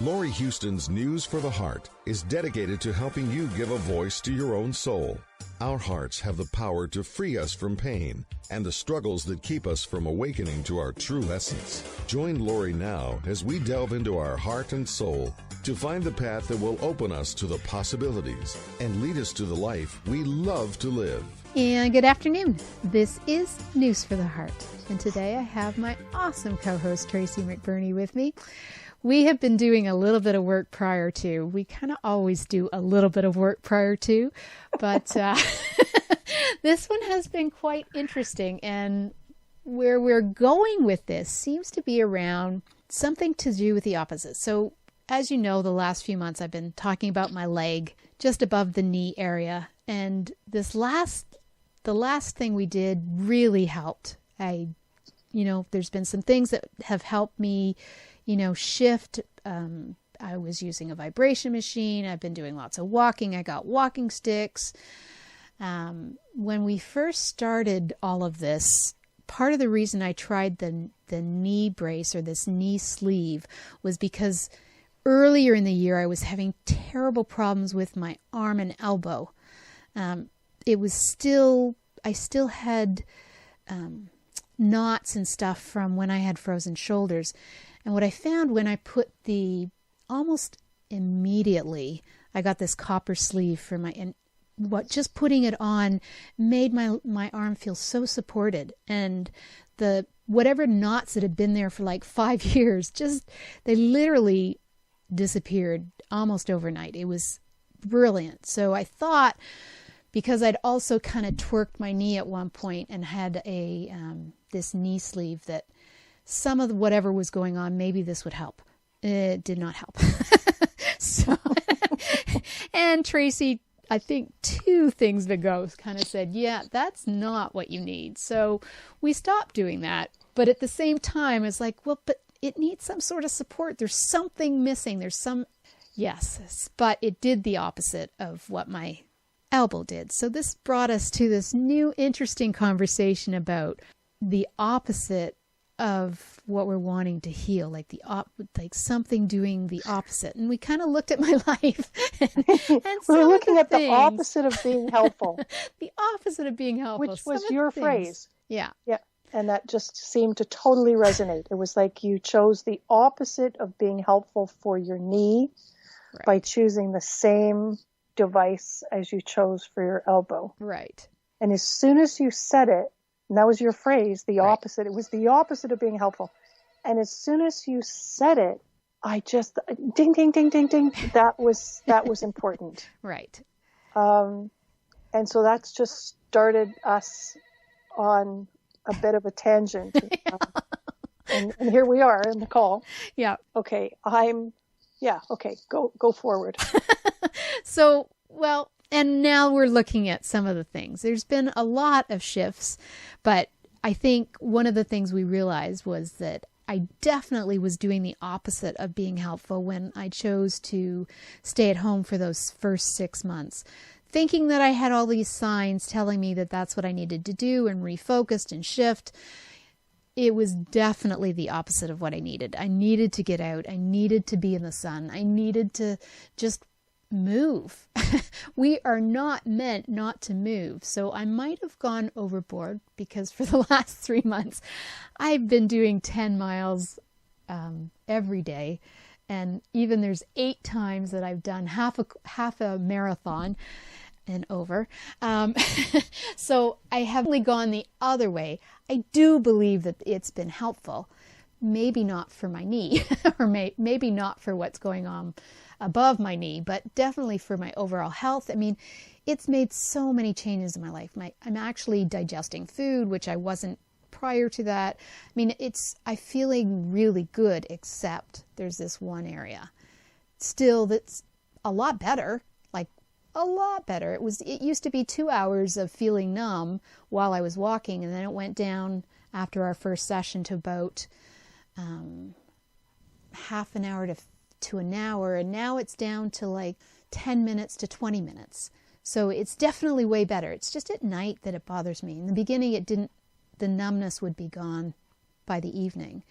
Laurie Huston's News for the Heart is dedicated to helping you give a voice to your own soul. Our hearts have the power to free us from pain and the struggles that keep us from awakening to our true essence. Join Laurie now as we delve into our heart and soul to find the path that will open us to the possibilities and lead us to the life we love to live. And good afternoon. This is News for the Heart. And today I have my awesome co-host Tracy McBurney with me. We have been doing a little bit of work prior to. We kind of always do a little bit of work prior to, but this one has been quite interesting. And where we're going with this seems to be around something to do with the opposite. So as you know, the last few months I've been talking about my leg just above the knee area. And the last thing we did really helped. There's been some things that have helped me shift. I was using a vibration machine. I've been doing lots of walking. I got walking sticks. When we first started all of this, part of the reason I tried the knee brace or this knee sleeve was because earlier in the year I was having terrible problems with my arm and elbow. I still had knots and stuff from when I had frozen shoulders. And what I found when I put almost immediately, I got this copper sleeve for just putting it on made my arm feel so supported. And whatever knots that had been there for like 5 years, they literally disappeared almost overnight. It was brilliant. So I thought, because I'd also kind of twerked my knee at one point and had this knee sleeve, that some of whatever was going on, maybe this would help. It did not help. And Tracy, I think 2 things ago, kind of said, yeah, that's not what you need. So we stopped doing that. But at the same time, it's like, well, but it needs some sort of support. There's something missing. Yes, but it did the opposite of what my elbow did. So this brought us to this new interesting conversation about the opposite of what we're wanting to heal, like something doing the opposite. And we kind of looked at my life and we're looking at the opposite of being helpful. The opposite of being helpful. Which was your phrase. Yeah. Yeah. And that just seemed to totally resonate. It was like you chose the opposite of being helpful for your knee by choosing the same device as you chose for your elbow. Right. And as soon as you said it, and that was your phrase, the opposite. It was the opposite of being helpful. And as soon as you said it, I just ding, ding, ding, ding, ding. That was important. Right. And so that's just started us on a bit of a tangent. And here we are in the call. Yeah. Okay. Okay. Go forward. So, well, and now we're looking at some of the things. There's been a lot of shifts, but I think one of the things we realized was that I definitely was doing the opposite of being helpful when I chose to stay at home for those first 6 months, thinking that I had all these signs telling me that that's what I needed to do and refocused and shift. It was definitely the opposite of what I needed. I needed to get out. I needed to be in the sun. I needed to just move. We are not meant not to move. So I might have gone overboard because for the last 3 months, I've been doing 10 miles every day. And even there's 8 times that I've done half a marathon and over. So I have only gone the other way. I do believe that it's been helpful. Maybe not for my knee or maybe not for what's going on above my knee, but definitely for my overall health. I mean, it's made so many changes in my life. I'm actually digesting food, which I wasn't prior to that. I mean, I'm feeling really good, except there's this one area still that's a lot better, like a lot better. It used to be 2 hours of feeling numb while I was walking, and then it went down after our first session to about half an hour to an hour, and now it's down to like 10 minutes to 20 minutes. So it's definitely way better. It's just at night that it bothers me. In the beginning, the numbness would be gone by the evening.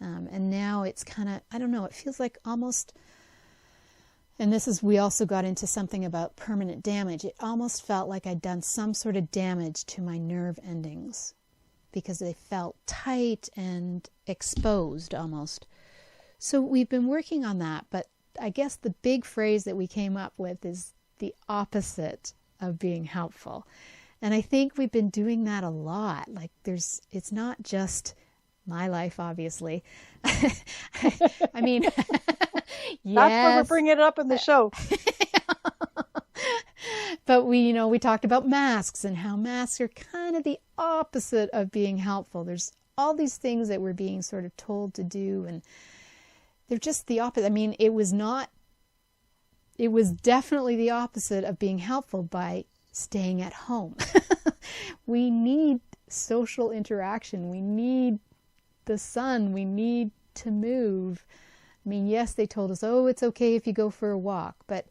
And now it's kind of, I don't know, it feels like almost And we also got into something about permanent damage. It almost felt like I'd done some sort of damage to my nerve endings because they felt tight and exposed almost. So we've been working on that, but I guess the big phrase that we came up with is the opposite of being helpful. And I think we've been doing that a lot. Like it's not just my life, obviously. I mean, yes. That's why we're bringing it up in the show. But we talked about masks and how masks are kind of the opposite of being helpful. There's all these things that we're being sort of told to do, and they're just the opposite. I mean, it was definitely the opposite of being helpful by staying at home. We need social interaction. We need the sun. We need to move. I mean, yes, they told us, oh, it's okay if you go for a walk, but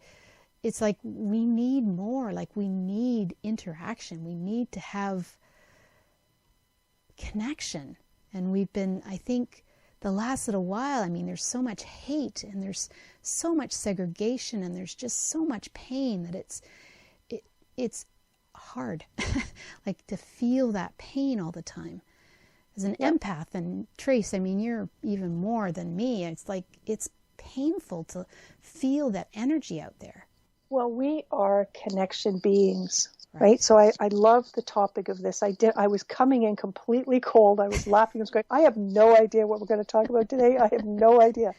it's like we need more. Like we need interaction. We need to have connection. And we've been, I think, the last little while, I mean, there's so much hate and there's so much segregation and there's just so much pain that it's hard like to feel that pain all the time. As an empath, and Trace, I mean, you're even more than me. It's like it's painful to feel that energy out there. Well, we are connection beings, right? So I love the topic of this. I was coming in completely cold. I was laughing. I was going, I have no idea what we're going to talk about today. I have no idea.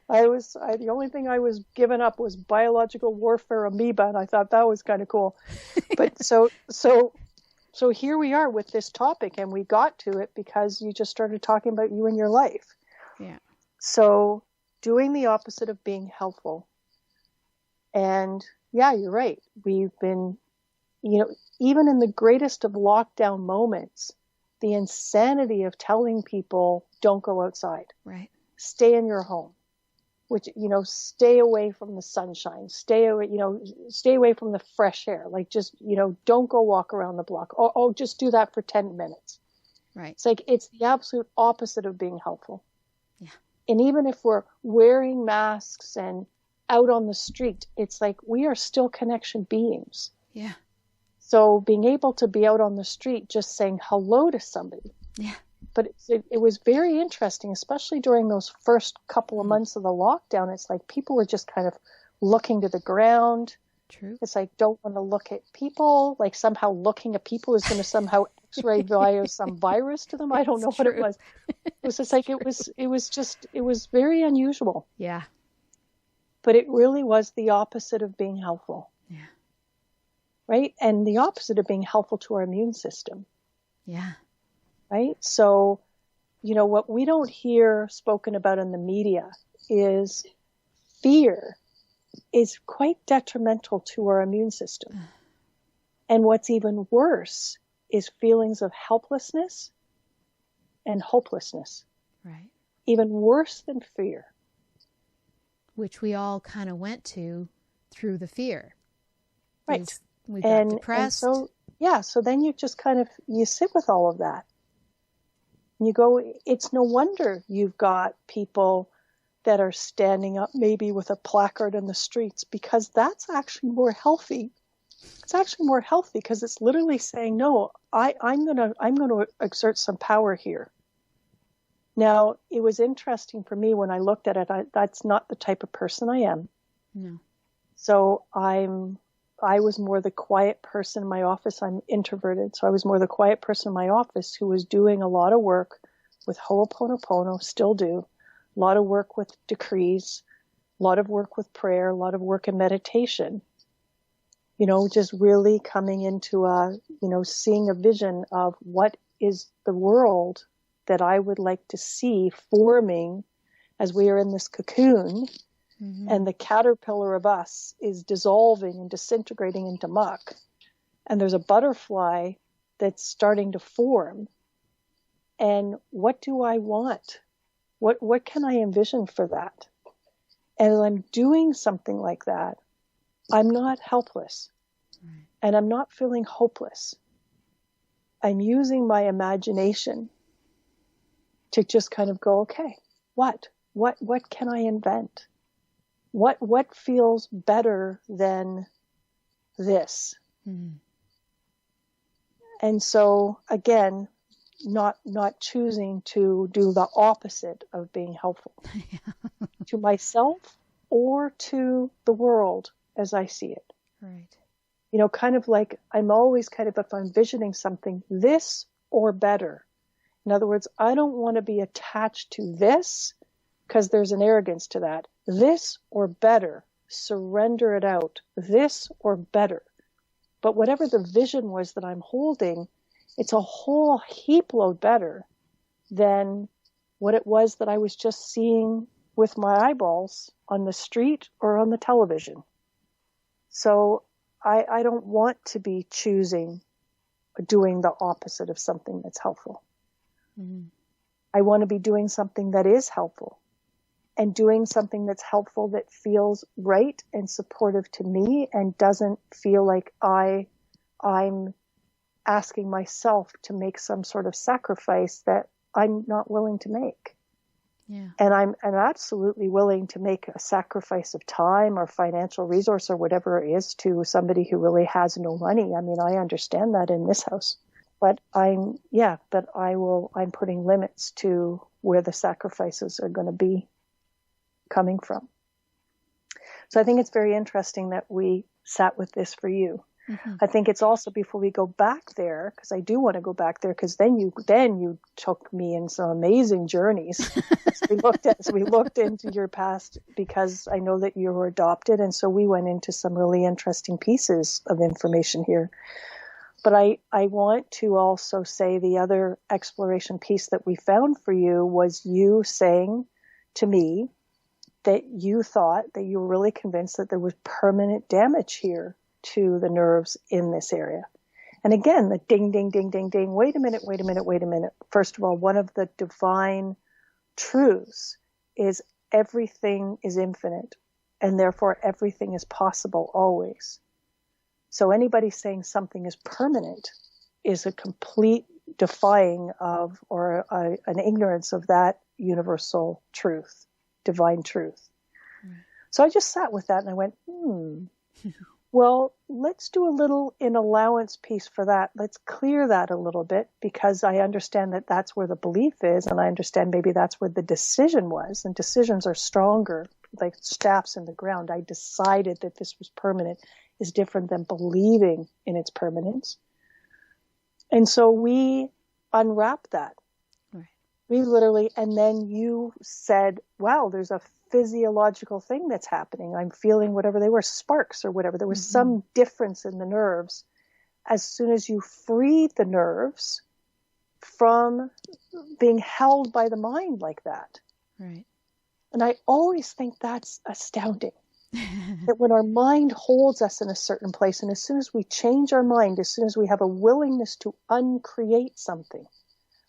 The only thing I was given up was biological warfare amoeba, and I thought that was kind of cool. But so here we are with this topic, and we got to it because you just started talking about you and your life. Yeah. So doing the opposite of being helpful. And yeah, you're right. We've been, even in the greatest of lockdown moments, the insanity of telling people don't go outside. Right. Stay in your home. Which, stay away from the sunshine, stay away from the fresh air. Like just, don't go walk around the block. Oh, just do that for 10 minutes. Right. It's like, it's the absolute opposite of being helpful. Yeah. And even if we're wearing masks and out on the street, it's like we are still connection beings. Yeah. So being able to be out on the street, just saying hello to somebody. Yeah. But it was very interesting, especially during those first couple of months of the lockdown. It's like people were just kind of looking to the ground. True. It's like, don't want to look at people. Like somehow looking at people is going to somehow X-ray via some virus to them. I don't know what it was. It was just like, it was very unusual. Yeah. But it really was the opposite of being helpful. Yeah. Right? And the opposite of being helpful to our immune system. Yeah. Right? So, what we don't hear spoken about in the media is fear is quite detrimental to our immune system. And what's even worse is feelings of helplessness and hopelessness. Right. Even worse than fear. Which we all kind of went to through the fear. Right. We got depressed. And so then you just you sit with all of that. You go, it's no wonder you've got people that are standing up maybe with a placard in the streets, because that's actually more healthy. It's actually more healthy because it's literally saying, no, I'm gonna exert some power here. Now, it was interesting for me when I looked at it. That's not the type of person I am. No. So I was more the quiet person in my office. I'm introverted. So I was more the quiet person in my office who was doing a lot of work with Ho'oponopono, still do, a lot of work with decrees, a lot of work with prayer, a lot of work in meditation, just really coming into seeing a vision of what is the world that I would like to see forming as we are in this cocoon. Mm-hmm. And the caterpillar of us is dissolving and disintegrating into muck. And there's a butterfly that's starting to form. And what do I want? What can I envision for that? And as I'm doing something like that, I'm not helpless. Right. And I'm not feeling hopeless. I'm using my imagination to just kind of go, okay, what can I invent? what feels better than this? Mm-hmm. And so again, not choosing to do the opposite of being helpful to myself or to the world as I see it. Right. You know, kind of like I'm always kind of, if I'm visioning something, this or better. In other words, I don't want to be attached to this because there's an arrogance to that. This or better, surrender it out. This or better. But whatever the vision was that I'm holding, it's a whole heap load better than what it was that I was just seeing with my eyeballs on the street or on the television. So I don't want to be choosing doing the opposite of something that's helpful. Mm-hmm. I want to be doing something that is helpful, and doing something that's helpful that feels right and supportive to me and doesn't feel like I'm asking myself to make some sort of sacrifice that I'm not willing to make. Yeah. And I'm absolutely willing to make a sacrifice of time or financial resource or whatever it is to somebody who really has no money. I mean, I understand that in this house, but I'm putting limits to where the sacrifices are going to be coming from. So I think it's very interesting that we sat with this for you. Mm-hmm. I think it's also, before we go back there, because I do want to go back there, because then you took me in some amazing journeys. So we looked into your past, because I know that you were adopted, and so we went into some really interesting pieces of information here. But I want to also say the other exploration piece that we found for you was you saying to me that you thought, that you were really convinced that there was permanent damage here to the nerves in this area. And again, the ding, ding, ding, ding, ding. Wait a minute. First of all, one of the divine truths is everything is infinite, and therefore everything is possible always. So anybody saying something is permanent is a complete defying of, or an ignorance of that universal truth, divine truth. Mm. So I just sat with that and I went, well, let's do a little in allowance piece for that. Let's clear that a little bit, because I understand that that's where the belief is, and I understand maybe that's where the decision was, and decisions are stronger, like staffs in the ground. I decided that this was permanent is different than believing in its permanence. And so we unwrapped that. Right. We literally, and then you said, wow, there's a physiological thing that's happening. I'm feeling whatever they were, sparks or whatever. There was some difference in the nerves. As soon as you freed the nerves from being held by the mind like that. Right. And I always think that's astounding. That when our mind holds us in a certain place, and as soon as we change our mind, as soon as we have a willingness to uncreate something,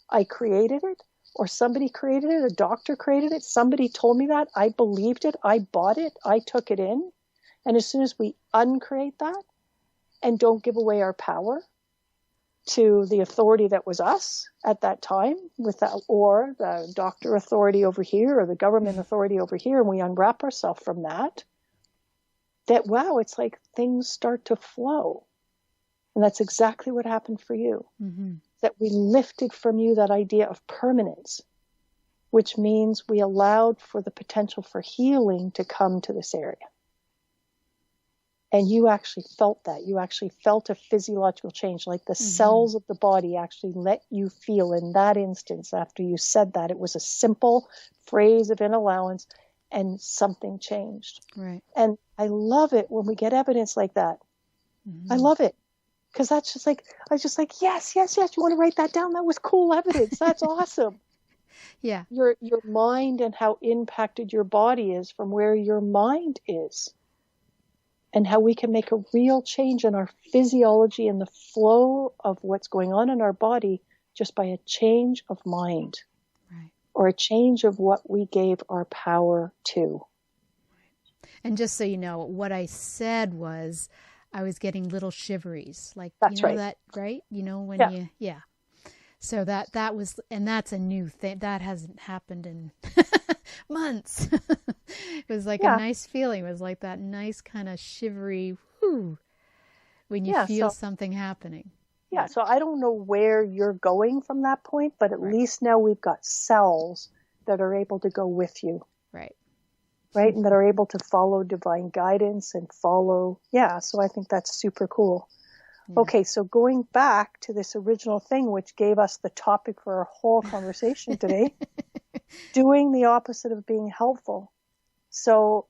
I created it, or somebody created it, a doctor created it, somebody told me that, I believed it, I bought it, I took it in. And as soon as we uncreate that and don't give away our power to the authority that was us at that time, with that, or the doctor authority over here, or the government authority over here, and we unwrap ourselves from that, wow, it's like things start to flow. And that's exactly what happened for you. Mm-hmm. That we lifted from you that idea of permanence, which means we allowed for the potential for healing to come to this area. And you actually felt that. You actually felt a physiological change, like the cells of the body actually let you feel in that instance. After you said that, it was a simple phrase of an allowance, and something changed. Right. And I love it when we get evidence like that. Mm-hmm. I love it. Because that's just like, I was just like, yes. You want to write that down? That was cool evidence. That's awesome. Yeah. Your mind and how impacted your body is from where your mind is. And how we can make a real change in our physiology and the flow of what's going on in our body just by a change of mind. Right. Or a change of what we gave our power to. And just so you know, what I said was, I was getting little shiveries, like, that's you know, right. that, right? You know, when yeah. So that was, and that's a new thing that hasn't happened in months. It was like a nice feeling. It was like that nice kind of shivery, whoo, when you feel something happening. Yeah, so I don't know where you're going from that point, but at least now we've got cells that are able to go with you. Right. Right, and that are able to follow divine guidance and follow, so I think that's super cool. Yeah. Okay, so going back to this original thing, which gave us the topic for our whole conversation today, doing the opposite of being helpful. So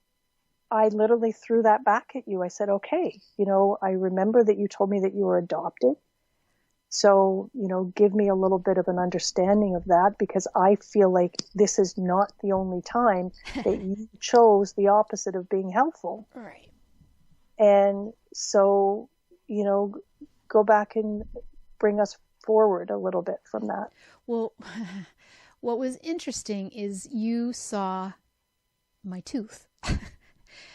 I literally threw that back at you. I said, okay, I remember that you told me that you were adopted. So, give me a little bit of an understanding of that, because I feel like this is not the only time that you chose the opposite of being helpful. Right. And so, go back and bring us forward a little bit from that. Well, what was interesting is you saw my tooth.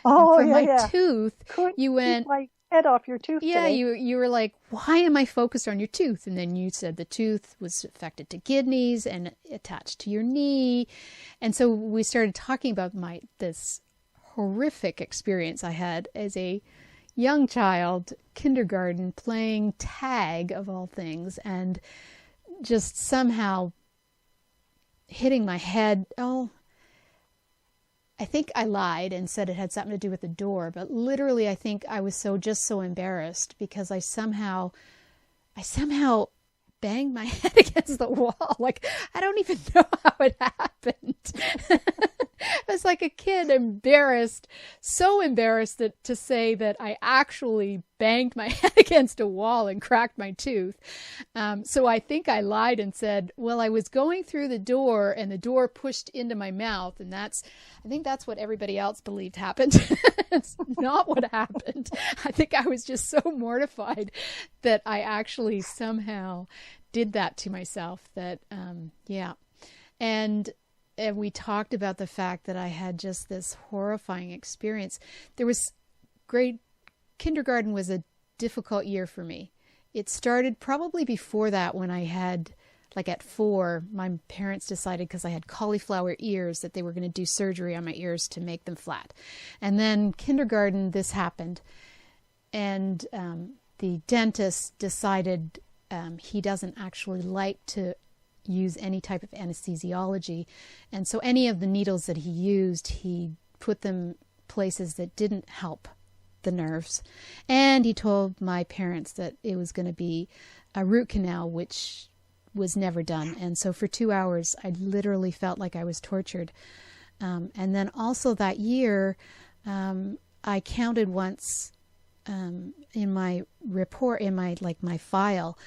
Oh, and for my tooth, you went... head off your tooth. Yeah, today. you were like, why am I focused on your tooth? And then you said the tooth was affected to kidneys and attached to your knee. And so we started talking about this horrific experience I had as a young child, kindergarten, playing tag of all things, and just somehow hitting my head. I think I lied and said it had something to do with the door, but literally I think I was just so embarrassed because I somehow banged my head against the wall. Like, I don't even know how it happened. I was like a kid, embarrassed, so embarrassed to say that I actually banged my head against a wall and cracked my tooth. So I think I lied and said, well, I was going through the door and the door pushed into my mouth. And I think that's what everybody else believed happened. It's not what happened. I think I was just so mortified that I actually somehow did that to myself. And we talked about the fact that I had just this horrifying experience. Kindergarten was a difficult year for me. It started probably before that, when I had, like at 4, my parents decided, because I had cauliflower ears, that they were going to do surgery on my ears to make them flat. And then kindergarten, this happened. And the dentist decided he doesn't actually like to use any type of anesthesiology. And so any of the needles that he used, he put them places that didn't help the nerves. And he told my parents that it was going to be a root canal, which was never done. And so for 2 hours, I literally felt like I was tortured. And then also that year, I counted once in my report, in my file,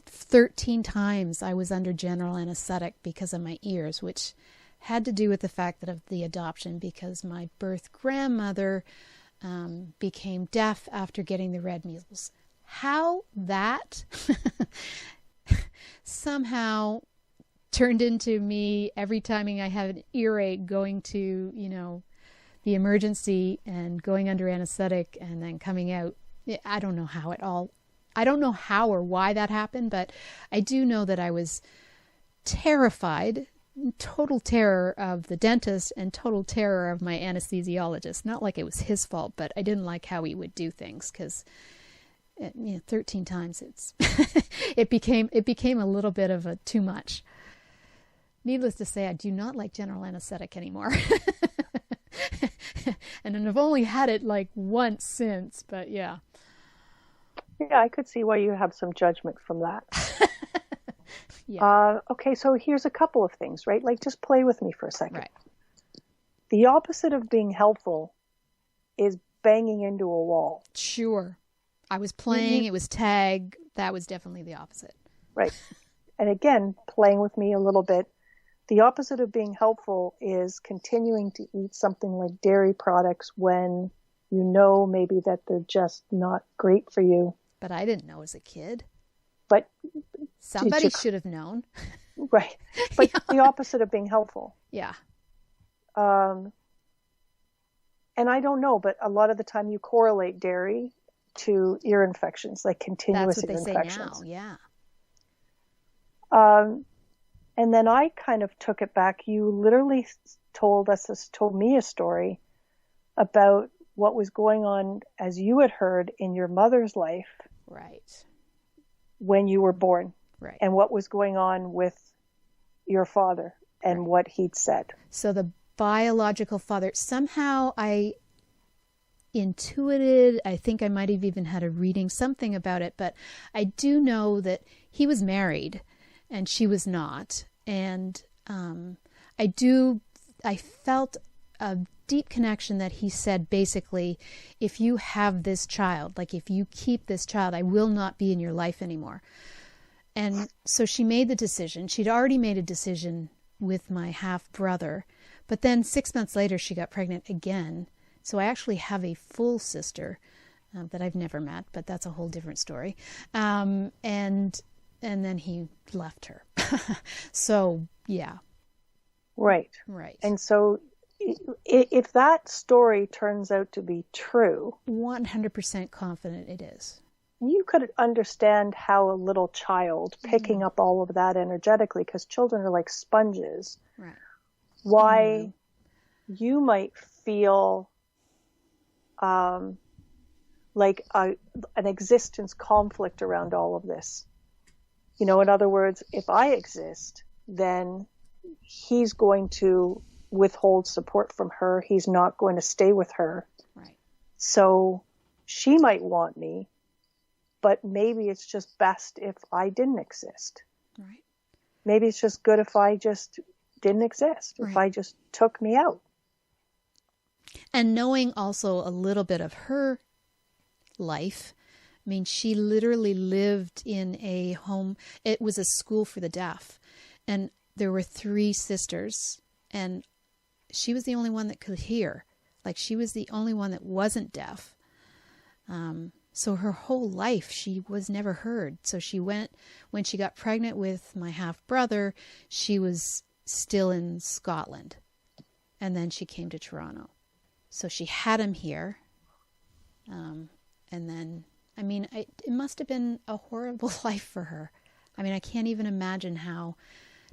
13 times I was under general anesthetic because of my ears, which had to do with the fact that of the adoption, because my birth grandmother became deaf after getting the red measles. How that somehow turned into me every time I had an earache going to, the emergency and going under anesthetic and then coming out. I don't know how or why that happened, but I do know that I was terrified, total terror of the dentist and total terror of my anesthesiologist. Not like it was his fault, but I didn't like how he would do things, because 13 times it became a little bit of a too much. Needless to say, I do not like general anesthetic anymore. And I've only had it like once since, but yeah. Yeah, I could see why you have some judgment from that. Yeah. Okay, so here's a couple of things, right? Like, just play with me for a second. Right. The opposite of being helpful is banging into a wall. Sure. I was playing, it was tag. That was definitely the opposite. Right. And again, playing with me a little bit. The opposite of being helpful is continuing to eat something like dairy products when you know maybe that they're just not great for you. But I didn't know as a kid. But somebody should have known. Right. But the opposite of being helpful. Yeah. And I don't know, but a lot of the time you correlate dairy to ear infections, like continuous ear infections. That's what they say now, yeah. And then I kind of took it back. You literally told me a story about what was going on, as you had heard, in your mother's life. Right. When you were born. Right. And what was going on with your father and right. what he'd said. So the biological father, somehow I intuited, I think I might have even had a reading, something about it, but I do know that he was married and she was not. And I felt a deep connection that he said, basically, if you have this child, like if you keep this child, I will not be in your life anymore. And so she made the decision. She'd already made a decision with my half brother, but then 6 months later she got pregnant again. So I actually have a full sister that I've never met, but that's a whole different story. And then he left her. So yeah. Right. Right. And so if that story turns out to be true, 100% confident it is. You could understand how a little child picking up all of that energetically, because children are like sponges. Right. Why you might feel like an existence conflict around all of this. In other words, if I exist, then he's going to withhold support from her. He's not going to stay with her. Right. So she might want me, but maybe it's just best if I didn't exist. Right. Maybe it's just good if I just didn't exist, if I just took me out. And knowing also a little bit of her life, I mean, she literally lived in a home. It was a school for the deaf. And there were 3 sisters, and she was the only one that could hear. Like, she was the only one that wasn't deaf. So her whole life, she was never heard. So she went, when she got pregnant with my half-brother, she was still in Scotland. And then she came to Toronto. So she had him here. And then, I mean, it must have been a horrible life for her. I mean, I can't even imagine how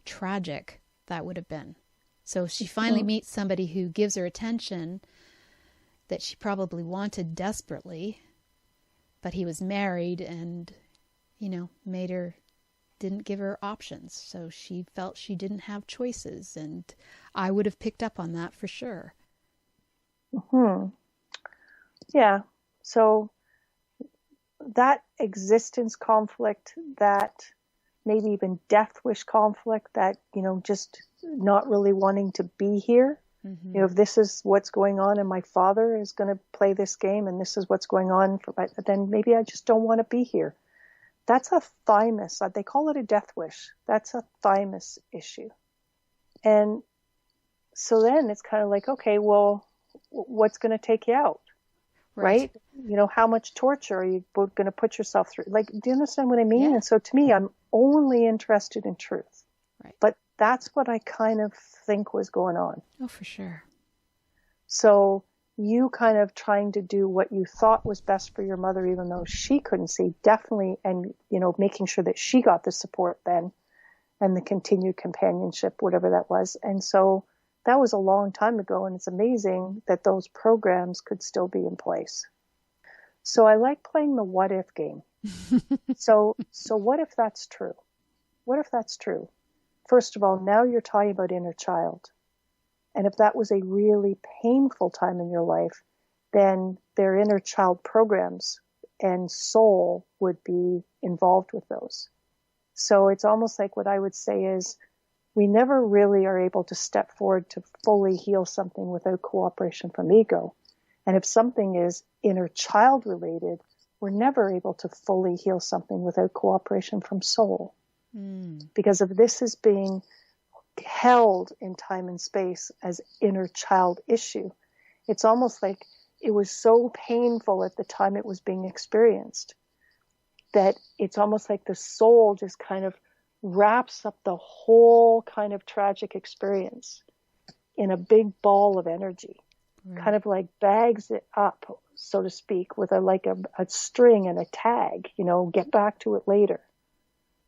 tragic that would have been. So she finally meets somebody who gives her attention that she probably wanted desperately, but he was married and, didn't give her options. So she felt she didn't have choices, and I would have picked up on that for sure. Yeah. So that existence conflict, that maybe even death wish conflict, that, just not really wanting to be here. If this is what's going on and my father is going to play this game and this is what's going on, then maybe I just don't want to be here. That's a thymus. They call it a death wish. That's a thymus issue. And so then it's kind of like, okay, well, what's going to take you out? Right? How much torture are you going to put yourself through? Like, do you understand what I mean? Yeah. And so to me, I'm only interested in truth. Right. But that's what I kind of think was going on. Oh, for sure. So you kind of trying to do what you thought was best for your mother, even though she couldn't see, definitely, and, making sure that she got the support then and the continued companionship, whatever that was. And so that was a long time ago, and it's amazing that those programs could still be in place. So I like playing the what if game. So what if that's true? What if that's true? First of all, now you're talking about inner child. And if that was a really painful time in your life, then their inner child programs and soul would be involved with those. So it's almost like what I would say is, we never really are able to step forward to fully heal something without cooperation from ego. And if something is inner child related, we're never able to fully heal something without cooperation from soul. Because if this is being held in time and space as inner child issue, it's almost like it was so painful at the time it was being experienced that it's almost like the soul just kind of wraps up the whole kind of tragic experience in a big ball of energy, kind of like bags it up, so to speak, with a string and a tag, get back to it later.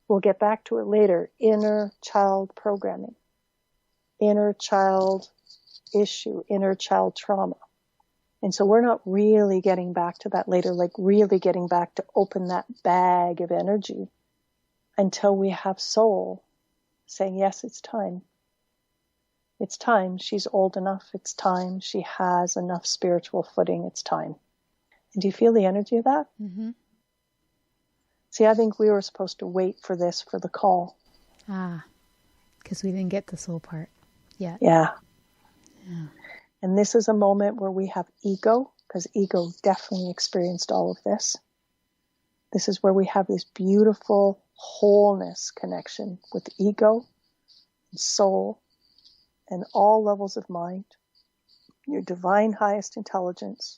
We'll get back to it later. Inner child programming, inner child issue, inner child trauma. And so we're not really getting back to that later, like really getting back to open that bag of energy until we have soul saying, yes, it's time. It's time. She's old enough. It's time. She has enough spiritual footing. It's time. And do you feel the energy of that? Mm-hmm. See, I think we were supposed to wait for this, for the call. Because we didn't get the soul part yet. Yeah. And this is a moment where we have ego, because ego definitely experienced all of this. This is where we have this beautiful wholeness connection with ego and soul and all levels of mind, your divine highest intelligence,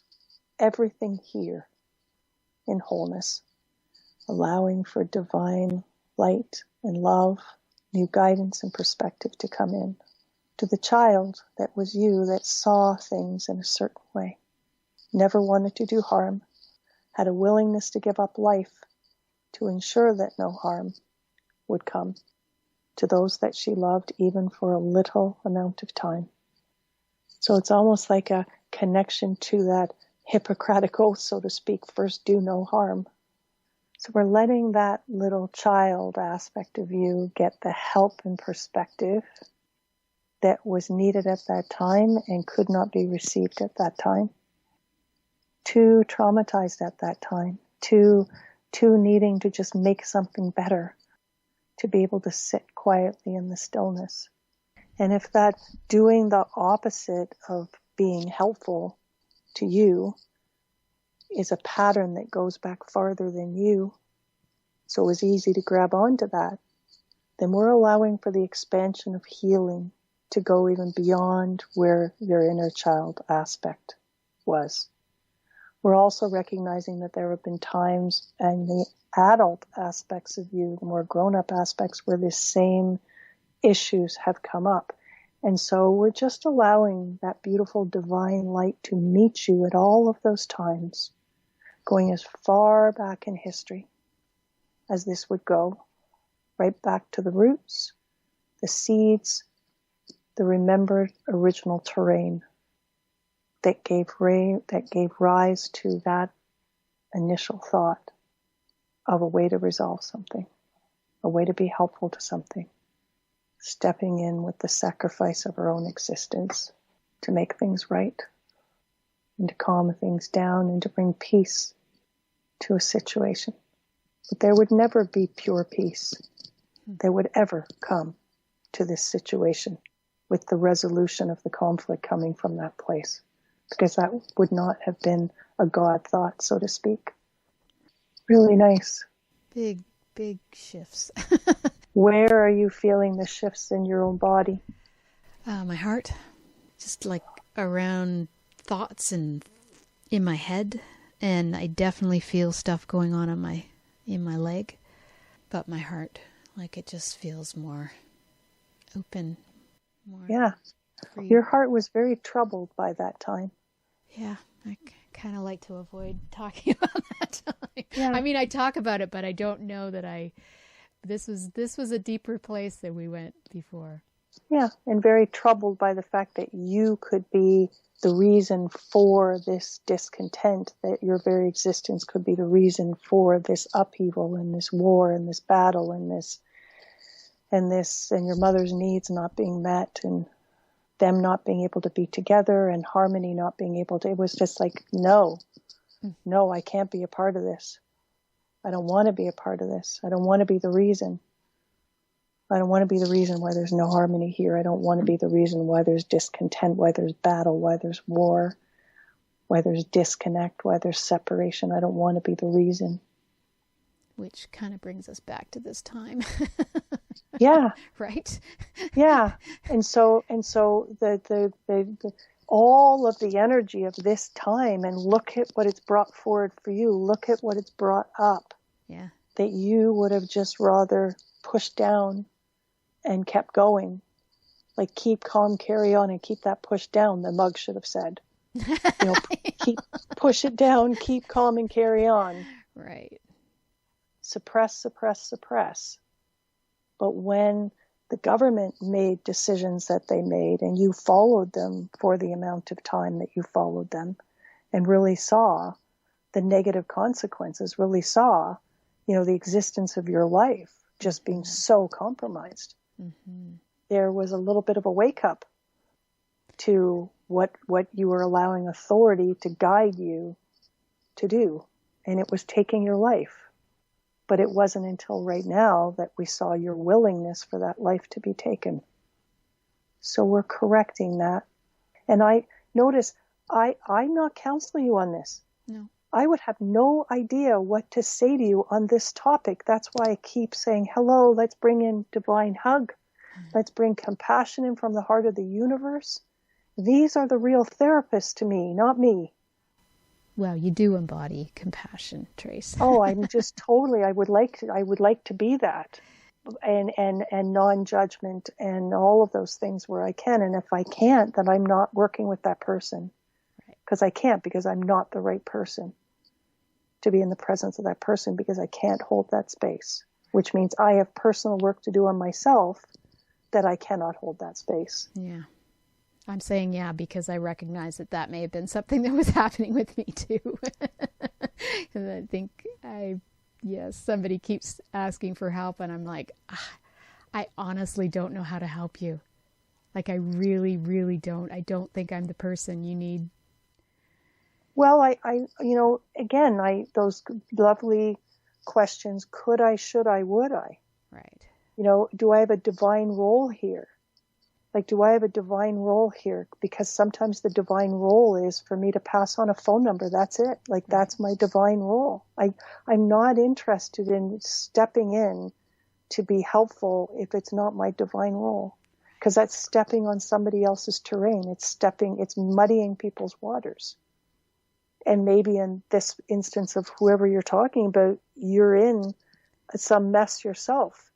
everything here in wholeness, allowing for divine light and love, new guidance and perspective to come in. To the child that was you, that saw things in a certain way, never wanted to do harm, had a willingness to give up life to ensure that no harm would come to those that she loved, even for a little amount of time. So it's almost like a connection to that Hippocratic oath, so to speak, first do no harm. So we're letting that little child aspect of you get the help and perspective that was needed at that time and could not be received at that time. Too traumatized at that time, too needing to just make something better, to be able to sit quietly in the stillness. And if that doing the opposite of being helpful to you is a pattern that goes back farther than you, so it was easy to grab onto that, then we're allowing for the expansion of healing to go even beyond where your inner child aspect was. We're also recognizing that there have been times and the adult aspects of you, the more grown-up aspects, where the same issues have come up. And so we're just allowing that beautiful divine light to meet you at all of those times, going as far back in history as this would go, right back to the roots, the seeds, the remembered original terrain that gave rise to that initial thought of a way to resolve something, a way to be helpful to something, stepping in with the sacrifice of our own existence to make things right and to calm things down and to bring peace to a situation. But there would never be pure peace that would ever come to this situation with the resolution of the conflict coming from that place, because that would not have been a God thought, so to speak. Really nice. Big shifts. Where are you feeling the shifts in your own body? My heart, just like around thoughts and in my head, and I definitely feel stuff going on in my leg, but my heart, like it just feels more open. Yeah. Free. Your heart was very troubled by that time. Yeah. I kind of like to avoid talking about that time. Yeah. I mean, I talk about it, but I don't know that this was a deeper place than we went before. Yeah. And very troubled by the fact that you could be the reason for this discontent, that your very existence could be the reason for this upheaval and this war and this battle and your mother's needs not being met and them not being able to be together and harmony not being able to. It was just like, no, I can't be a part of this. I don't want to be a part of this. I don't want to be the reason. I don't want to be the reason why there's no harmony here. I don't want to be the reason why there's discontent, why there's battle, why there's war, why there's disconnect, why there's separation. I don't want to be the reason. Which kind of brings us back to this time. Yeah. Right? Yeah. And so the all of the energy of this time, and look at what it's brought forward for you. Look at what it's brought up. Yeah. That you would have just rather pushed down and kept going. Like, keep calm, carry on, and keep that push down, the mug should have said. Push it down, keep calm and carry on. Right. Suppress. But when the government made decisions that they made and you followed them for the amount of time that you followed them, and really saw the negative consequences, really saw, the existence of your life just being so compromised. Mm-hmm. There was a little bit of a wake up to what you were allowing authority to guide you to do. And it was taking your life. But it wasn't until right now that we saw your willingness for that life to be taken. So we're correcting that. And I notice I'm not counseling you on this. No. I would have no idea what to say to you on this topic. That's why I keep saying, hello, let's bring in divine hug. Let's bring compassion in from the heart of the universe. These are the real therapists to me, not me. Well, you do embody compassion, Trace. Oh, I'm just totally, I would like to be that. And non-judgment and all of those things where I can. And if I can't, then I'm not working with that person. Because I can't, because I'm not the right person to be in the presence of that person, because I can't hold that space, which means I have personal work to do on myself that I cannot hold that space. Yeah. I'm saying yeah because I recognize that may have been something that was happening with me too. And I think somebody keeps asking for help and I'm like, I honestly don't know how to help you. Like I really, really don't. I don't think I'm the person you need. Well, those lovely questions, could I, should I, would I? Right. Do I have a divine role here? Like, do I have a divine role here? Because sometimes the divine role is for me to pass on a phone number. That's it. Like, that's my divine role. I'm not interested in stepping in to be helpful if it's not my divine role. Because that's stepping on somebody else's terrain. It's muddying people's waters. And maybe in this instance of whoever you're talking about, you're in some mess yourself.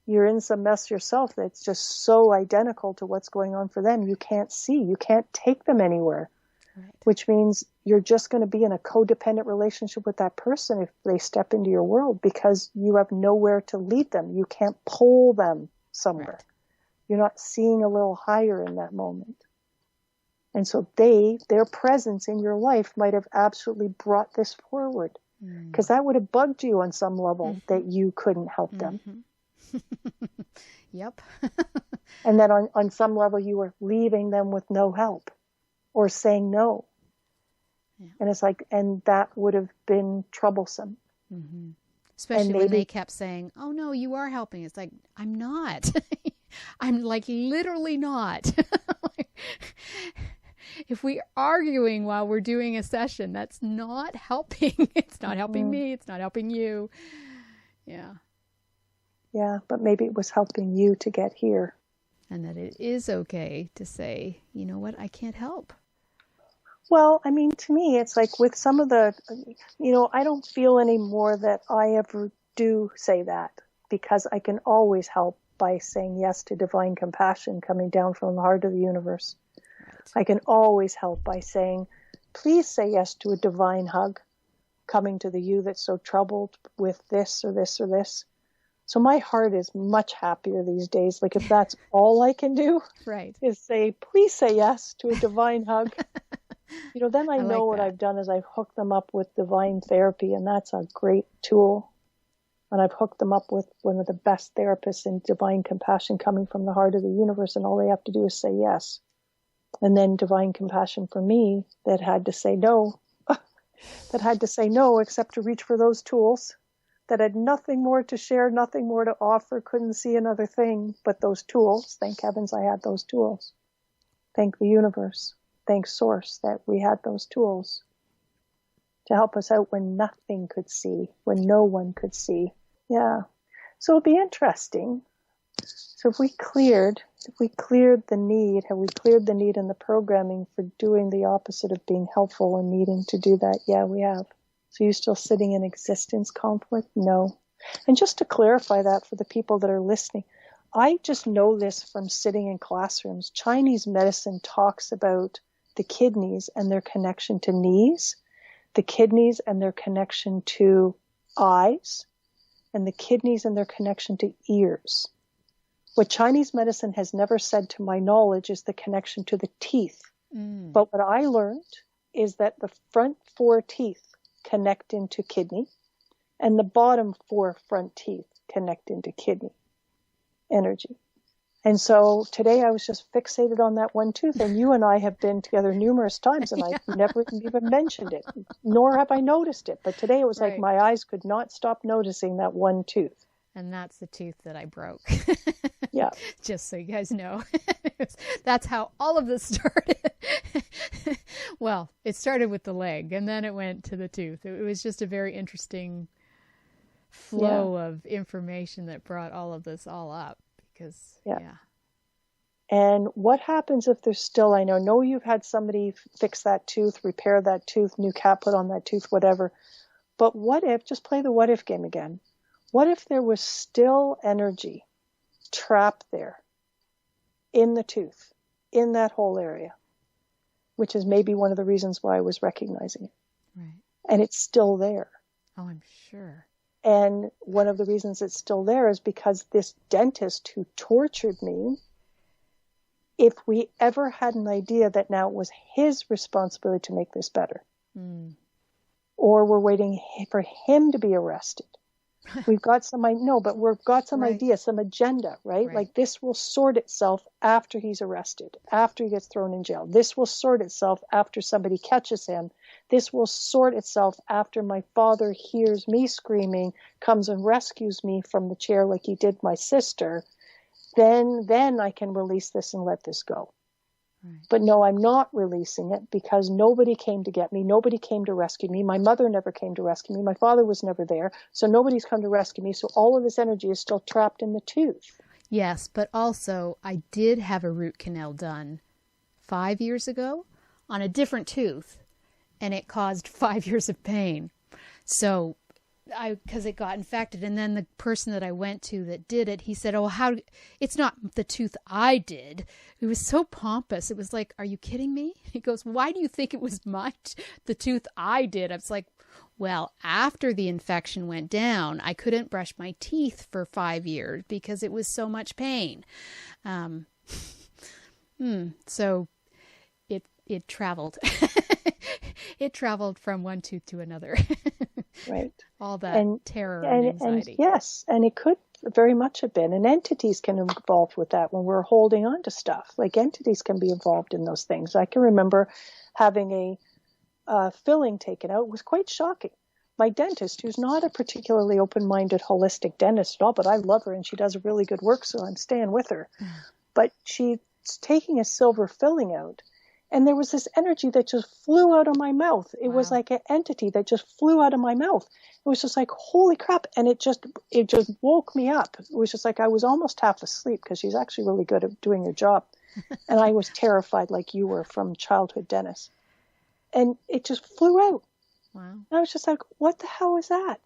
You're in some mess yourself that's just so identical to what's going on for them. You can't see. You can't take them anywhere. Right. Which means you're just going to be in a codependent relationship with that person if they step into your world, because you have nowhere to lead them. You can't pull them somewhere. Right. You're not seeing a little higher in that moment. And so their presence in your life might have absolutely brought this forward, because that would have bugged you on some level that you couldn't help them. Yep. And then on some level you were leaving them with no help or saying no. Yeah. And it's like, and that would have been troublesome. Mm-hmm. Especially when they kept saying, oh no, you are helping. It's like, I'm not. I'm like literally not. If we're arguing while we're doing a session, that's not helping. It's not helping me. It's not helping you. Yeah. Yeah, but maybe it was helping you to get here. And that it is okay to say, you know what, I can't help. Well, I mean, to me, it's like with some of the, I don't feel anymore that I ever do say that, because I can always help by saying yes to divine compassion coming down from the heart of the universe. Right. I can always help by saying, please say yes to a divine hug coming to the you that's so troubled with this or this or this. So my heart is much happier these days. Like if that's all I can do, right, is say, please say yes to a divine hug. Then I know what I've done is I've hooked them up with divine therapy, and that's a great tool. And I've hooked them up with one of the best therapists in divine compassion coming from the heart of the universe, and all they have to do is say yes. And then divine compassion for me that had to say no, except to reach for those tools. That had nothing more to share, nothing more to offer, couldn't see another thing but those tools. Thank heavens I had those tools. Thank the universe. Thank Source that we had those tools to help us out when nothing could see, when no one could see. Yeah. So it'll be interesting. So have we cleared the need in the programming for doing the opposite of being helpful and needing to do that? Yeah, we have. So you're still sitting in existence conflict? No. And just to clarify that for the people that are listening, I just know this from sitting in classrooms. Chinese medicine talks about the kidneys and their connection to knees, the kidneys and their connection to eyes, and the kidneys and their connection to ears. What Chinese medicine has never said, to my knowledge, is the connection to the teeth. But what I learned is that the front 4 teeth connect into kidney and the bottom 4 front teeth connect into kidney energy. And so today I was just fixated on that one tooth, and you and I have been together numerous times, and I've never even mentioned it, nor have I noticed it. But today it was like my eyes could not stop noticing that one tooth. And that's the tooth that I broke. Yeah. Just so you guys know. That's how all of this started. Well, it started with the leg, and then it went to the tooth. It was just a very interesting flow of information that brought all of this all up. Because, And what happens if there's still, I know you've had somebody fix that tooth, repair that tooth, new cap put on that tooth, whatever. But what if, just play the what if game again. What if there was still energy trapped there in the tooth, in that whole area, which is maybe one of the reasons why I was recognizing it. Right. And it's still there. Oh, I'm sure. And one of the reasons it's still there is because this dentist who tortured me, if we ever had an idea that now it was his responsibility to make this better, or we're waiting for him to be arrested, we've got some idea, some agenda, right? Like this will sort itself after he's arrested, after he gets thrown in jail. This will sort itself after somebody catches him. This will sort itself after my father hears me screaming, comes and rescues me from the chair like he did my sister. Then I can release this and let this go. Right. But no, I'm not releasing it because nobody came to get me. Nobody came to rescue me. My mother never came to rescue me. My father was never there. So nobody's come to rescue me. So all of this energy is still trapped in the tooth. Yes, but also I did have a root canal done 5 years ago on a different tooth, and it caused 5 years of pain. So because it got infected, and then the person that I went to that did it, he said, "Oh, it's not the tooth I did." It was so pompous. It was like, "Are you kidding me?" He goes, "Why do you think it was the tooth I did?" I was like, "Well, after the infection went down, I couldn't brush my teeth for 5 years because it was so much pain." So it traveled. It traveled from one tooth to another. Right. All that terror and anxiety. Yes, and it could very much have been. And entities can involve with that when we're holding on to stuff. Like entities can be involved in those things. I can remember having a filling taken out. It was quite shocking. My dentist, who's not a particularly open-minded holistic dentist at all, but I love her and she does really good work, so I'm staying with her. But she's taking a silver filling out. And there was this energy that just flew out of my mouth. It was like an entity that just flew out of my mouth. It was just like, holy crap. And it just woke me up. It was just like I was almost half asleep because she's actually really good at doing her job. And I was terrified like you were from childhood dentists. And it just flew out. Wow. And I was just like, what the hell is that?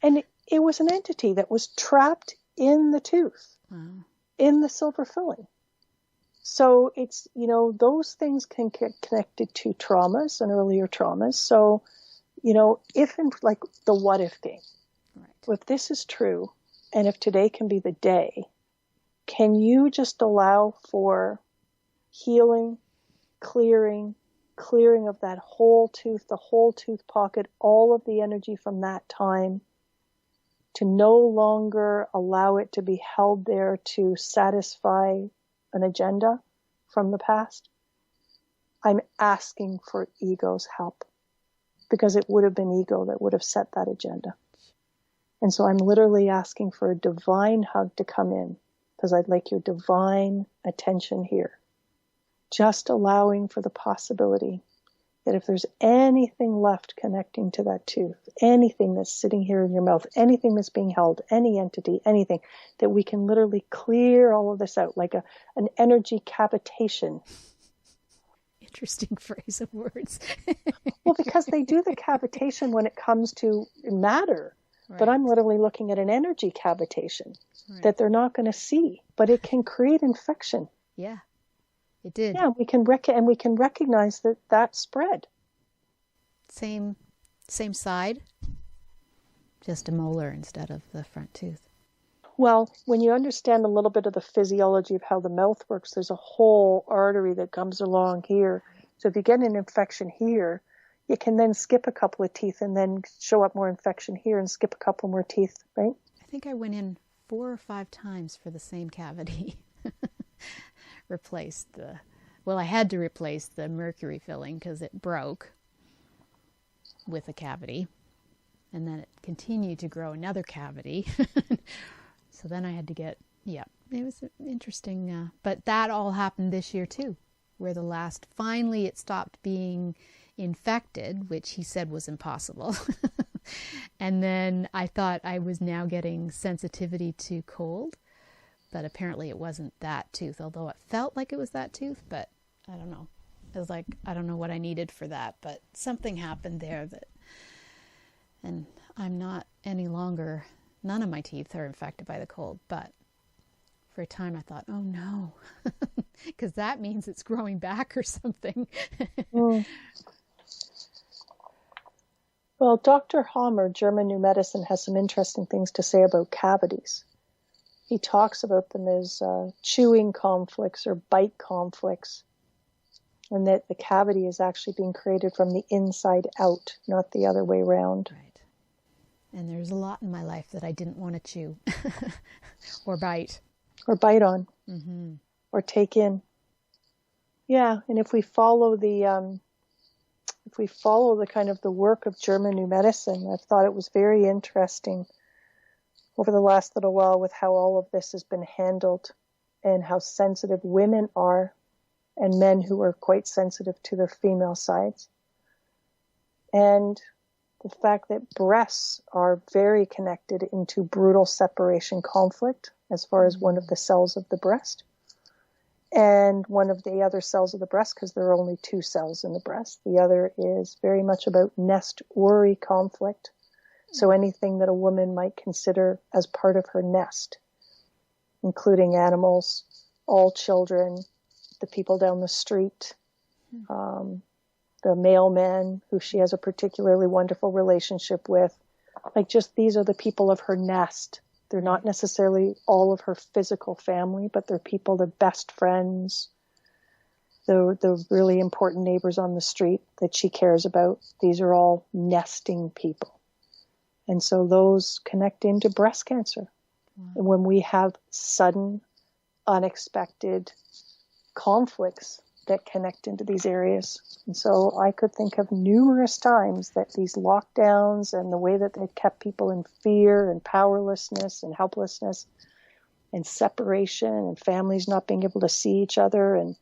And it was an entity that was trapped in the tooth, in the silver filling. So it's, those things can get connected to traumas and earlier traumas. So, if in like the what if game, if this is true, and if today can be the day, can you just allow for healing, clearing of that whole tooth, the whole tooth pocket, all of the energy from that time, to no longer allow it to be held there to satisfy an agenda from the past? I'm asking for ego's help because it would have been ego that would have set that agenda. And so I'm literally asking for a divine hug to come in because I'd like your divine attention here. Just allowing for the possibility that if there's anything left connecting to that tooth, anything that's sitting here in your mouth, anything that's being held, any entity, anything, that we can literally clear all of this out like an energy cavitation. Interesting phrase of words. Well, because they do the cavitation when it comes to matter. Right. But I'm literally looking at an energy cavitation that they're not going to see, but it can create infection. Yeah. It did. Yeah, we can recognize that spread. Same side, just a molar instead of the front tooth. Well, when you understand a little bit of the physiology of how the mouth works, there's a whole artery that comes along here, So if you get an infection here, you can then skip a couple of teeth and then show up more infection here and skip a couple more teeth, right? I think I went in 4 or 5 times for the same cavity. I had to replace the mercury filling because it broke with a cavity. And then it continued to grow another cavity. So then I had to get, it was interesting. But that all happened this year too, where finally it stopped being infected, which he said was impossible. And then I thought I was now getting sensitivity to cold, but apparently it wasn't that tooth, although it felt like it was that tooth, but I don't know. It was like, I don't know what I needed for that, but something happened there and I'm not any longer, none of my teeth are infected by the cold, but for a time I thought, oh no, because that means it's growing back or something. Mm. Well, Dr. Hammer, German New Medicine, has some interesting things to say about cavities. He talks about them as chewing conflicts or bite conflicts, and that the cavity is actually being created from the inside out, not the other way around. Right. And there's a lot in my life that I didn't want to chew or bite. Or bite on. Mm-hmm. Or take in. Yeah, and if we follow the kind of the work of German New Medicine, I've thought it was very interesting over the last little while with how all of this has been handled and how sensitive women are and men who are quite sensitive to their female sides. And the fact that breasts are very connected into brutal separation conflict as far as one of the cells of the breast. And one of the other cells of the breast, because there are only 2 cells in the breast, the other is very much about nest worry conflict. So anything that a woman might consider as part of her nest, including animals, all children, the people down the street, the mailman who she has a particularly wonderful relationship with. Like, just these are the people of her nest. They're not necessarily all of her physical family, but they're people, they're best friends, the really important neighbors on the street that she cares about. These are all nesting people. And so those connect into breast cancer. Wow. And when we have sudden, unexpected conflicts that connect into these areas. And so I could think of numerous times that these lockdowns and the way that they've kept people in fear and powerlessness and helplessness and separation and families not being able to see each other. And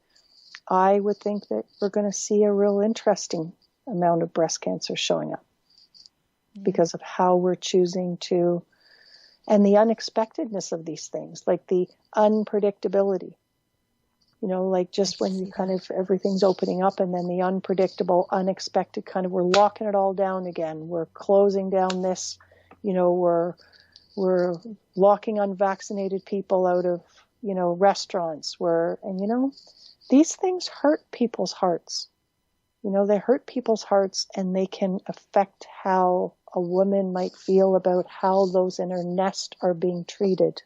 I would think that we're going to see a real interesting amount of breast cancer showing up because of how we're choosing to, and the unexpectedness of these things, like the unpredictability. You know, like just when you kind of, everything's opening up and then the unpredictable, unexpected kind of, we're locking it all down again. We're closing down this, you know, we're locking unvaccinated people out of, you know, restaurants. And you know, these things hurt people's hearts. You know, they hurt people's hearts and they can affect how a woman might feel about how those in her nest are being treated,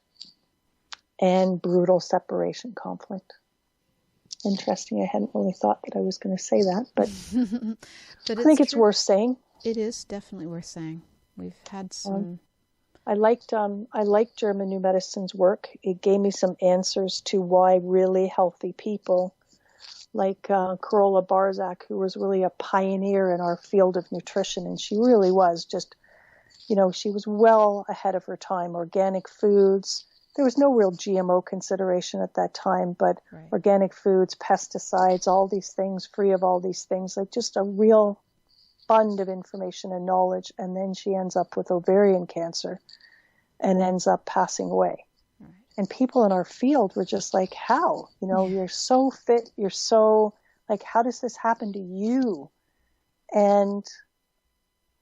and brutal separation conflict. Interesting. I hadn't really thought that I was going to say that, but, but I think it's worth saying. It is definitely worth saying. We've had some. I liked German New Medicine's work. It gave me some answers to why really healthy people, like Carola Barzak, who was really a pioneer in our field of nutrition, and she really was just, you know, she was well ahead of her time. Organic foods. There was no real GMO consideration at that time, but organic foods, pesticides, all these things, free of all these things, like just a real fund of information and knowledge. And then she ends up with ovarian cancer and ends up passing away. Right. And people in our field were just like, how? You know, you're so fit, you're so, like, how does this happen to you? And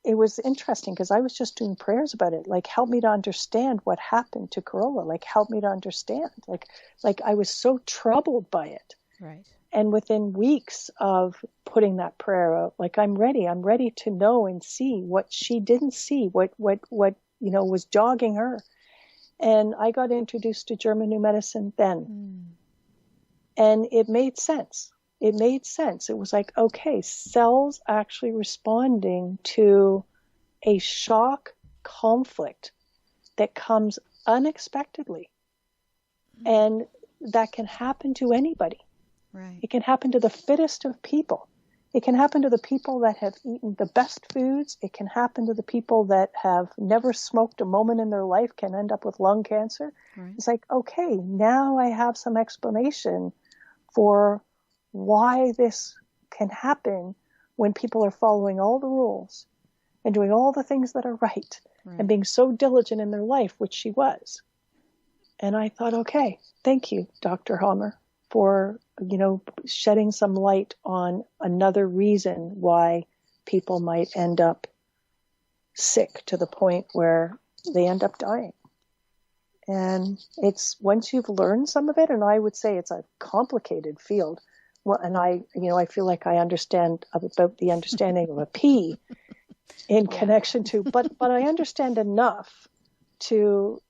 it was interesting because I was just doing prayers about it. Like, help me to understand what happened to Carola. Like, help me to understand. Like I was so troubled by it. Right. And within weeks of putting that prayer out, like, I'm ready to know and see what she didn't see, what, you know, was jogging her. And I got introduced to German New Medicine then. And it made sense. It made sense. It was like, okay, cells actually responding to a shock conflict that comes unexpectedly. And that can happen to anybody. Right. It can happen to the fittest of people. It can happen to the people that have eaten the best foods. It can happen to the people that have never smoked a moment in their life, can end up with lung cancer. Right. It's like, okay, now I have some explanation for why this can happen when people are following all the rules and doing all the things that are right, and being so diligent in their life, which she was. And I thought, okay, thank you, Dr. Hammer, for, shedding some light on another reason why people might end up sick to the point where they end up dying. And it's, once you've learned some of it, and I would say it's a complicated field. Well, and I feel like I understand about the understanding of a pea in connection to, but I understand enough to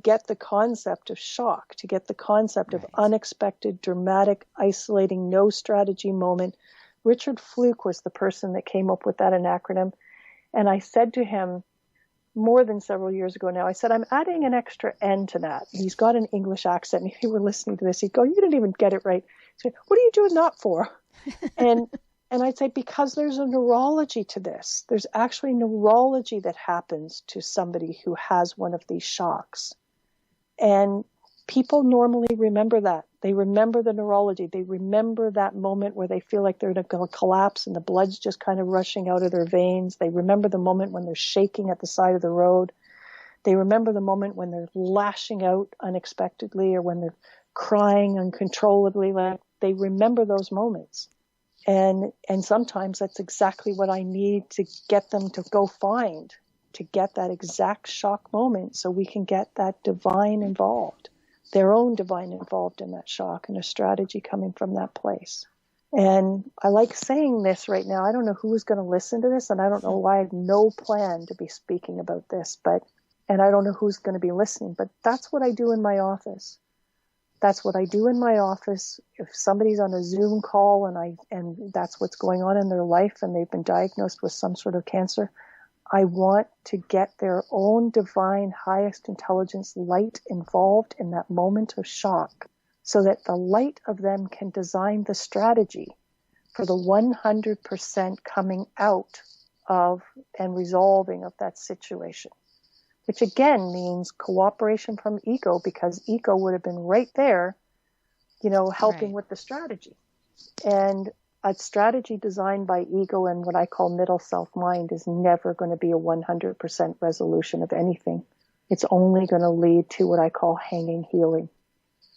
get the concept of shock, to get the concept of unexpected, dramatic, isolating, no strategy moment. Richard Fluke was the person that came up with that an acronym. And I said to him more than several years ago now, I said, I'm adding an extra N to that. He's got an English accent. And if he were listening to this, he'd go, you didn't even get it right. He'd say, what are you doing that for? And I'd say, because there's a neurology to this. There's actually neurology that happens to somebody who has one of these shocks. And people normally remember that. They remember the neurology. They remember that moment where they feel like they're going to collapse and the blood's just kind of rushing out of their veins. They remember the moment when they're shaking at the side of the road. They remember the moment when they're lashing out unexpectedly, or when they're crying uncontrollably. Like, they remember those moments. And sometimes that's exactly what I need to get them to go find, to get that exact shock moment, so we can get that divine involved, their own divine involved in that shock, and a strategy coming from that place. And I like saying this right now. I don't know who's going to listen to this, and I don't know why I have no plan to be speaking about this, and I don't know who's going to be listening, but that's what I do in my office. That's what I do in my office. If somebody's on a Zoom call and that's what's going on in their life, and they've been diagnosed with some sort of cancer, I want to get their own divine, highest intelligence light involved in that moment of shock, so that the light of them can design the strategy for the 100% coming out of and resolving of that situation. Which again means cooperation from ego, because ego would have been right there, helping with the strategy. And a strategy designed by ego and what I call middle self-mind is never going to be a 100% resolution of anything. It's only going to lead to what I call hanging healing.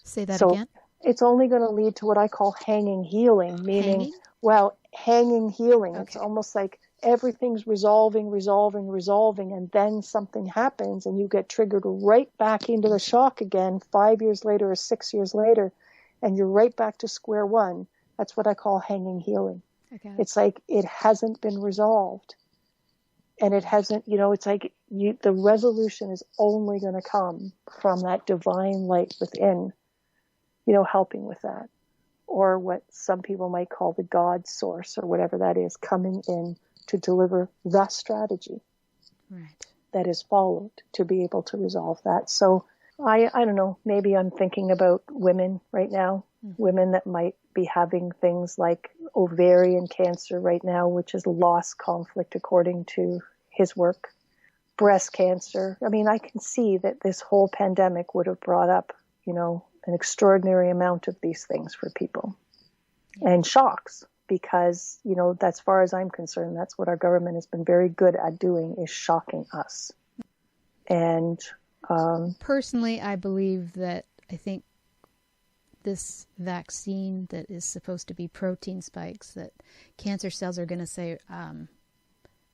Say that again? It's only going to lead to what I call hanging healing, meaning, hanging healing. Okay. It's almost like everything's resolving, and then something happens and you get triggered right back into the shock again 5 years later or 6 years later, and you're right back to square one. That's what I call hanging healing. Okay. It's like it hasn't been resolved, and it hasn't, it's like the resolution is only going to come from that divine light within, helping with that, or what some people might call the God source, or whatever that is, coming in to deliver the strategy that is followed to be able to resolve that. So I don't know, maybe I'm thinking about women right now, women that might be having things like ovarian cancer right now, which is loss conflict according to his work, breast cancer. I mean, I can see that this whole pandemic would have brought up, an extraordinary amount of these things for people, and shocks. Because, as far as I'm concerned, that's what our government has been very good at doing, is shocking us. And personally, I believe that I think this vaccine that is supposed to be protein spikes, that cancer cells are going to say,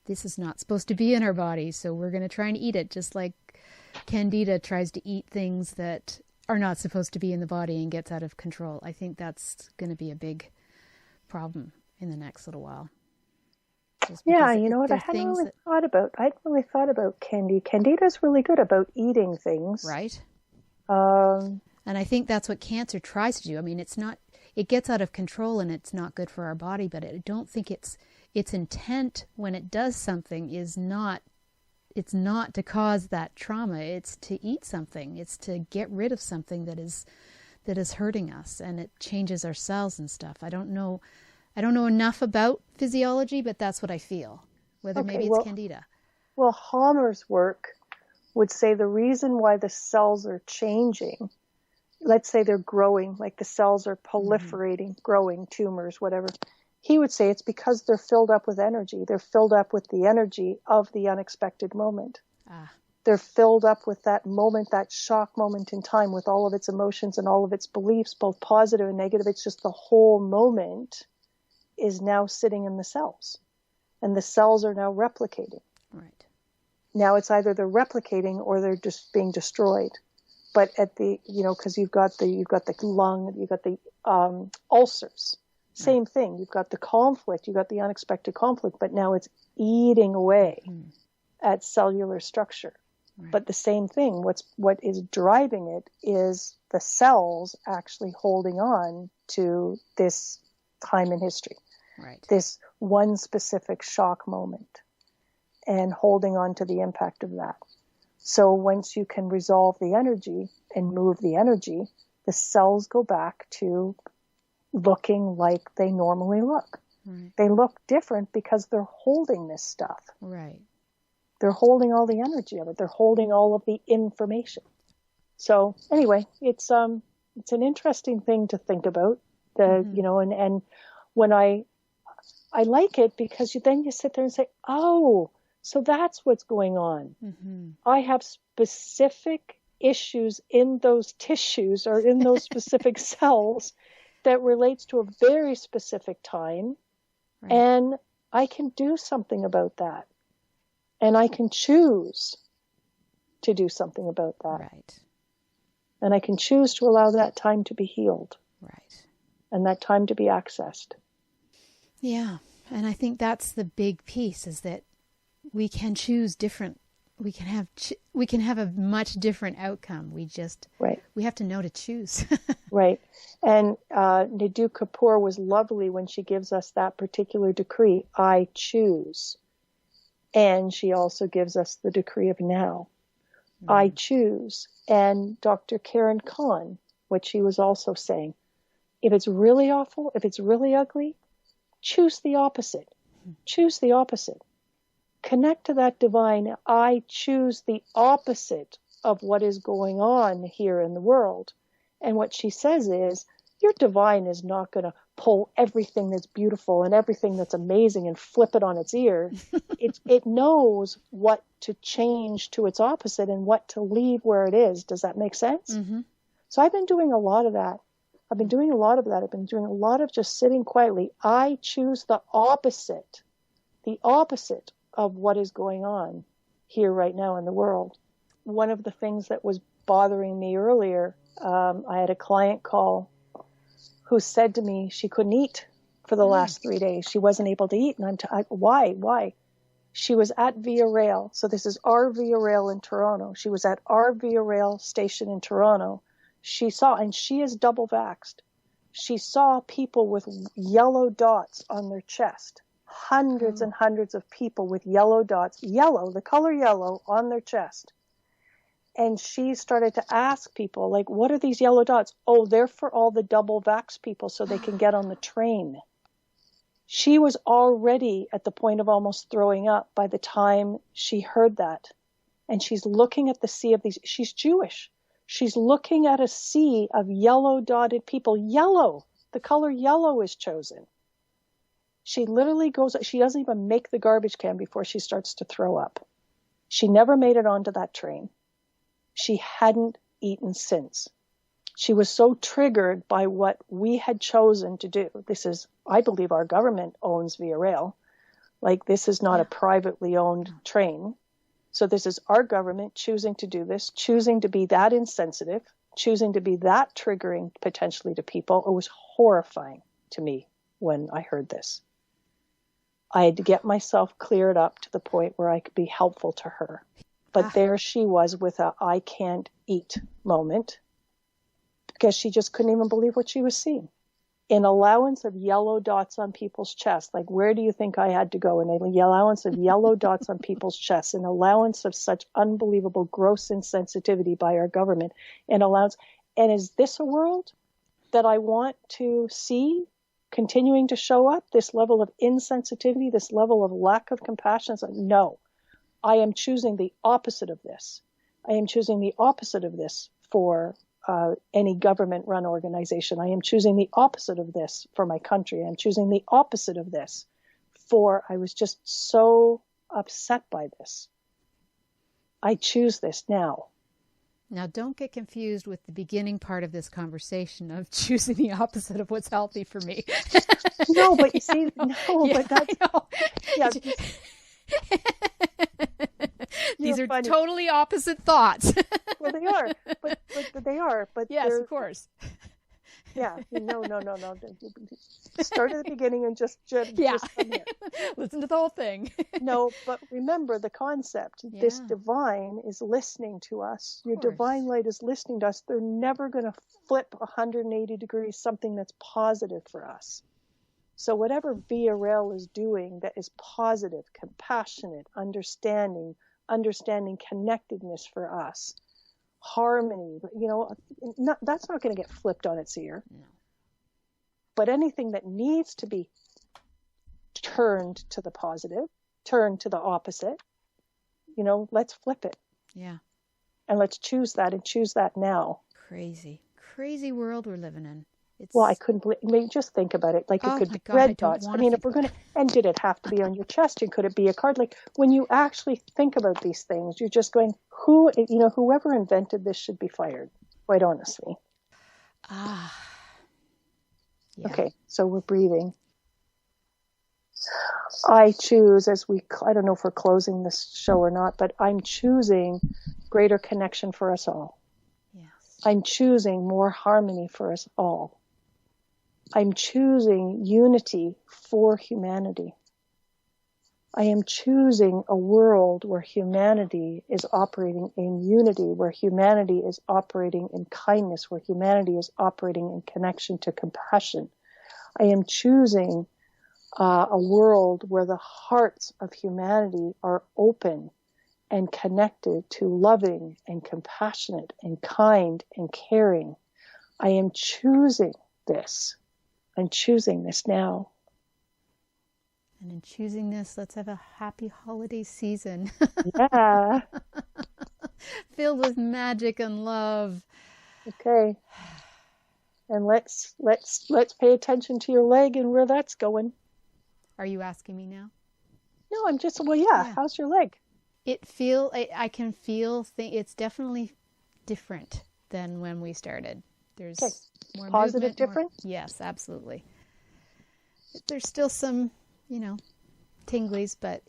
this is not supposed to be in our body, so we're going to try and eat it, just like Candida tries to eat things that are not supposed to be in the body and gets out of control. I think that's going to be a big problem in the next little while. Yeah, you know what? I hadn't really thought about Candida. Candida's really good about eating things. Right. And I think that's what cancer tries to do. I mean, it's not, it gets out of control and it's not good for our body. But I don't think its intent when it does something is not, it's not to cause that trauma. It's to eat something. It's to get rid of something that is hurting us, and it changes our cells and stuff. I don't know enough about physiology, but that's what I feel. Whether maybe it's candida. Well, Hamer's work would say the reason why the cells are changing, let's say they're growing, like the cells are proliferating, growing, tumors, whatever. He would say it's because they're filled up with energy. They're filled up with the energy of the unexpected moment. They're filled up with that moment, that shock moment in time, with all of its emotions and all of its beliefs, both positive and negative. It's just the whole moment is now sitting in the cells, and the cells are now replicating. Right. Now it's either they're replicating or they're just being destroyed. But at the, because you've got the lung, you've got the ulcers. Same thing. You've got the conflict, you've got the unexpected conflict, but now it's eating away at cellular structure. Right. But the same thing, what is driving it is the cells actually holding on to this time in history. Right. This one specific shock moment, and holding on to the impact of that. So once you can resolve the energy and move the energy, the cells go back to looking like they normally look. Right. They look different because they're holding this stuff. Right. They're holding all the energy of it. They're holding all of the information. So anyway, it's an interesting thing to think about. And when I like it because then you sit there and say, oh, so that's what's going on. Mm-hmm. I have specific issues in those tissues or in those specific cells that relates to a very specific time. Right. And I can do something about that. And I can choose to do something about that. Right. And I can choose to allow that time to be healed. Right. And that time to be accessed. Yeah. And I think that's the big piece, is that we can choose different. We can have a much different outcome. We have to know to choose. Right. And Nidhu Kapoor was lovely when she gives us that particular decree, I choose. And she also gives us the decree of now. I choose. And Dr. Karen Kahn, what she was also saying, if it's really awful, if it's really ugly, choose the opposite. Choose the opposite. Connect to that divine, I choose the opposite of what is going on here in the world. And what she says is, your divine is not going to pull everything that's beautiful and everything that's amazing and flip it on its ear. It knows what to change to its opposite and what to leave where it is. Does that make sense? Mm-hmm. So I've been doing a lot of that. I've been doing a lot of just sitting quietly. I choose the opposite of what is going on here right now in the world. One of the things that was bothering me earlier, I had a client call who said to me she couldn't eat for the last 3 days. She wasn't able to eat. And why? She was at Via Rail. So this is our Via Rail in Toronto. She was at our Via Rail station in Toronto. She saw, and she is double vaxxed. She saw people with yellow dots on their chest. Hundreds and hundreds of people with yellow dots, the color yellow on their chest. And she started to ask people, like, what are these yellow dots? Oh, they're for all the double vax people so they can get on the train. She was already at the point of almost throwing up by the time she heard that. And she's looking at the sea of these. She's Jewish. She's looking at a sea of yellow dotted people. Yellow. The color yellow is chosen. She literally goes, she doesn't even make the garbage can before she starts to throw up. She never made it onto that train. She hadn't eaten since. She was so triggered by what we had chosen to do. This is, I believe our government owns Via Rail. Like, this is not a privately owned train. So this is our government choosing to do this, choosing to be that insensitive, choosing to be that triggering potentially to people. It was horrifying to me when I heard this. I had to get myself cleared up to the point where I could be helpful to her. But there she was with a I can't eat moment because she just couldn't even believe what she was seeing. in allowance of yellow dots on people's chests, like where do you think I had to go? In allowance of yellow dots on people's chests, an allowance of such unbelievable gross insensitivity by our government, an allowance. And is this a world that I want to see continuing to show up? This level of insensitivity, this level of lack of compassion? So, no, I am choosing the opposite of this. I am choosing the opposite of this for any government-run organization. I am choosing the opposite of this for my country. I'm choosing the opposite of this I was just so upset by this. I choose this now. Now, don't get confused with the beginning part of this conversation of choosing the opposite of what's healthy for me. No, but you see, no, yeah, but that's, yeah. These are funny. Totally opposite thoughts. Well, they are, but they are. But yes, of course. Yeah, no. Start at the beginning and just come here. Listen to the whole thing. No, but remember the concept. Yeah. This divine is listening to us. Your divine light is listening to us. They're never going to flip 180 degrees something that's positive for us. So whatever Via Rail is doing that is positive, compassionate, understanding connectedness for us, harmony, that's not going to get flipped on its ear. No. But anything that needs to be turned to the positive, turned to the opposite, let's flip it. Yeah. And let's choose that now. Crazy world we're living in. Well, I couldn't believe, just think about it. Like it could be red dots. I mean, if we're going to, and did it have to be on your chest? And could it be a card? Like when you actually think about these things, you're just going, whoever invented this should be fired, quite honestly. Yeah. Okay, so we're breathing. I choose I don't know if we're closing this show or not, but I'm choosing greater connection for us all. Yes. I'm choosing more harmony for us all. I'm choosing unity for humanity. I am choosing a world where humanity is operating in unity, where humanity is operating in kindness, where humanity is operating in connection to compassion. I am choosing a world where the hearts of humanity are open and connected to loving and compassionate and kind and caring. I am choosing this. I'm choosing this now. And in choosing this, let's have a happy holiday season. Yeah. Filled with magic and love. Okay. And let's pay attention to your leg and where that's going. Are you asking me now? No, I'm just, yeah. How's your leg? I can feel, it's definitely different than when we started. There's more positive movement, different? Yes, absolutely. There's still some, tinglies, but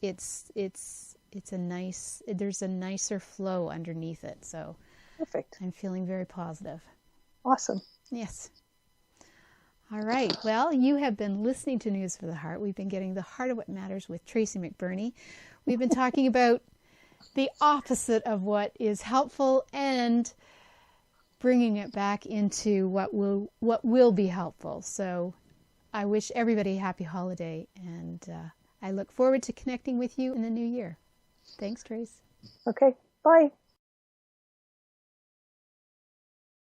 there's a nicer flow underneath it. So perfect. I'm feeling very positive. Awesome. Yes. All right. Well, you have been listening to News for the Heart. We've been getting the heart of what matters with Tracy McBurney. We've been talking about the opposite of what is helpful and bringing it back into what will be helpful. So I wish everybody a happy holiday, and I look forward to connecting with you in the new year. Thanks, Trace. Okay. Bye.